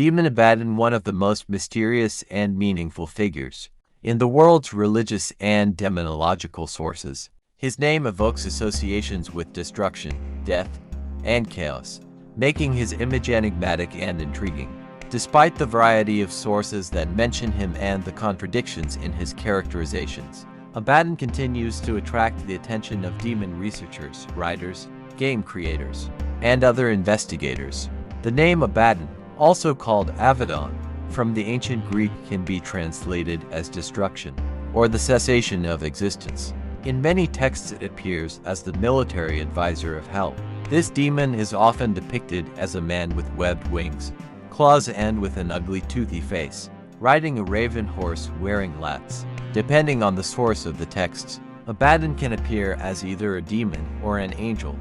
demon Abaddon, one of the most mysterious and meaningful figures in the world's religious and demonological sources. His name evokes associations with destruction, death, and chaos, making his image enigmatic and intriguing. Despite the variety of sources that mention him and the contradictions in his characterizations, Abaddon continues to attract the attention of demon researchers, writers, game creators, and other investigators. The name Abaddon, also called Abaddon, from the ancient Greek, can be translated as destruction, or the cessation of existence. In many texts it appears as the military advisor of hell. This demon is often depicted as a man with webbed wings, claws, and with an ugly toothy face, riding a raven horse wearing lats. Depending on the source of the texts, Abaddon can appear as either a demon or an angel.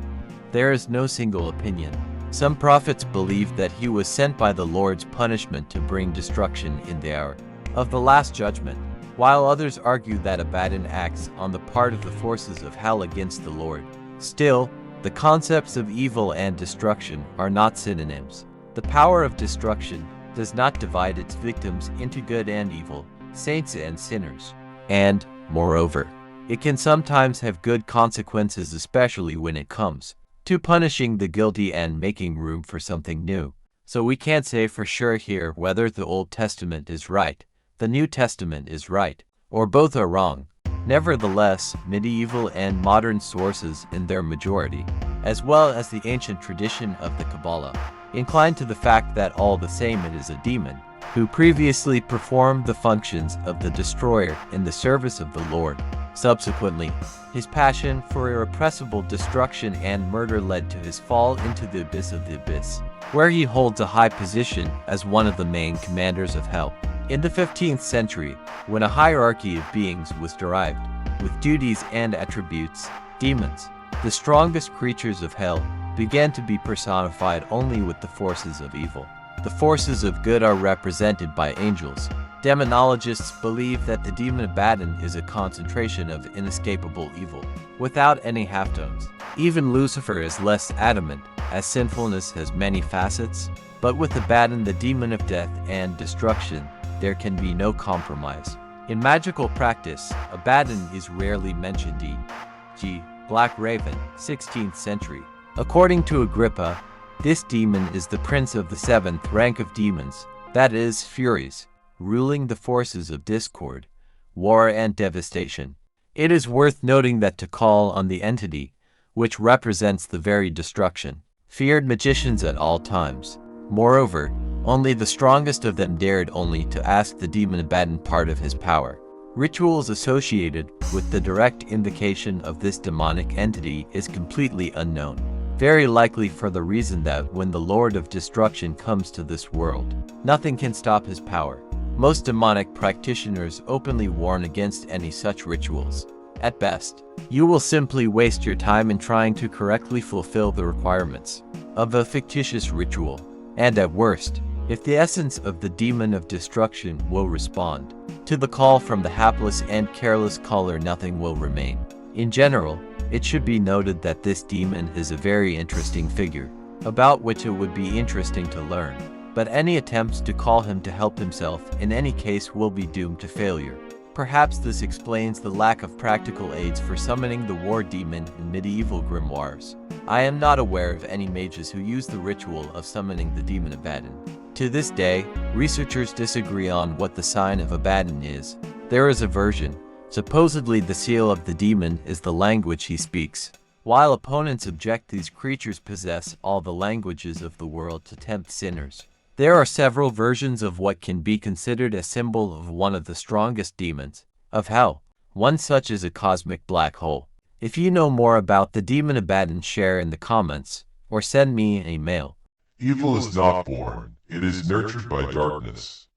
There is no single opinion. Some prophets believe that he was sent by the Lord's punishment to bring destruction in the hour of the Last Judgment, while others argue that Abaddon acts on the part of the forces of hell against the Lord. Still, the concepts of evil and destruction are not synonyms. The power of destruction does not divide its victims into good and evil, saints and sinners. And, moreover, it can sometimes have good consequences, especially when it comes to punishing the guilty and making room for something new. So we can't say for sure here whether the Old Testament is right, the New Testament is right, or both are wrong. Nevertheless, medieval and modern sources in their majority, as well as the ancient tradition of the Kabbalah, incline to the fact that all the same it is a demon, who previously performed the functions of the destroyer in the service of the Lord. Subsequently, his passion for irrepressible destruction and murder led to his fall into the abyss, where he holds a high position as one of the main commanders of hell. In the 15th century, when a hierarchy of beings was derived, with duties and attributes, demons, the strongest creatures of hell, began to be personified only with the forces of evil. The forces of good are represented by angels. Demonologists believe that the demon Abaddon is a concentration of inescapable evil, without any halftones. Even Lucifer is less adamant, as sinfulness has many facets, but with Abaddon, the demon of death and destruction, there can be no compromise. In magical practice, Abaddon is rarely mentioned. E.g., Black Raven, 16th century. According to Agrippa, this demon is the prince of the 7th rank of demons, that is, Furies, ruling the forces of discord, war, and devastation. It is worth noting that to call on the entity, which represents the very destruction, feared magicians at all times. Moreover, only the strongest of them dared only to ask the demon Abaddon part of his power. Rituals associated with the direct invocation of this demonic entity is completely unknown, very likely for the reason that when the Lord of Destruction comes to this world, nothing can stop his power. Most demonic practitioners openly warn against any such rituals. At best, you will simply waste your time in trying to correctly fulfill the requirements of a fictitious ritual, and at worst, if the essence of the demon of destruction will respond to the call from the hapless and careless caller, nothing will remain. In general, it should be noted that this demon is a very interesting figure, about which it would be interesting to learn, but any attempts to call him to help himself in any case will be doomed to failure. Perhaps this explains the lack of practical aids for summoning the war demon in medieval grimoires. I am not aware of any mages who use the ritual of summoning the demon Abaddon. To this day, researchers disagree on what the sign of Abaddon is. There is a version. Supposedly the seal of the demon is the language he speaks, while opponents object these creatures possess all the languages of the world to tempt sinners. There are several versions of what can be considered a symbol of one of the strongest demons of hell. One such is a cosmic black hole. If you know more about the demon Abaddon, share in the comments, or send me an email. Evil is not born, it is nurtured by darkness.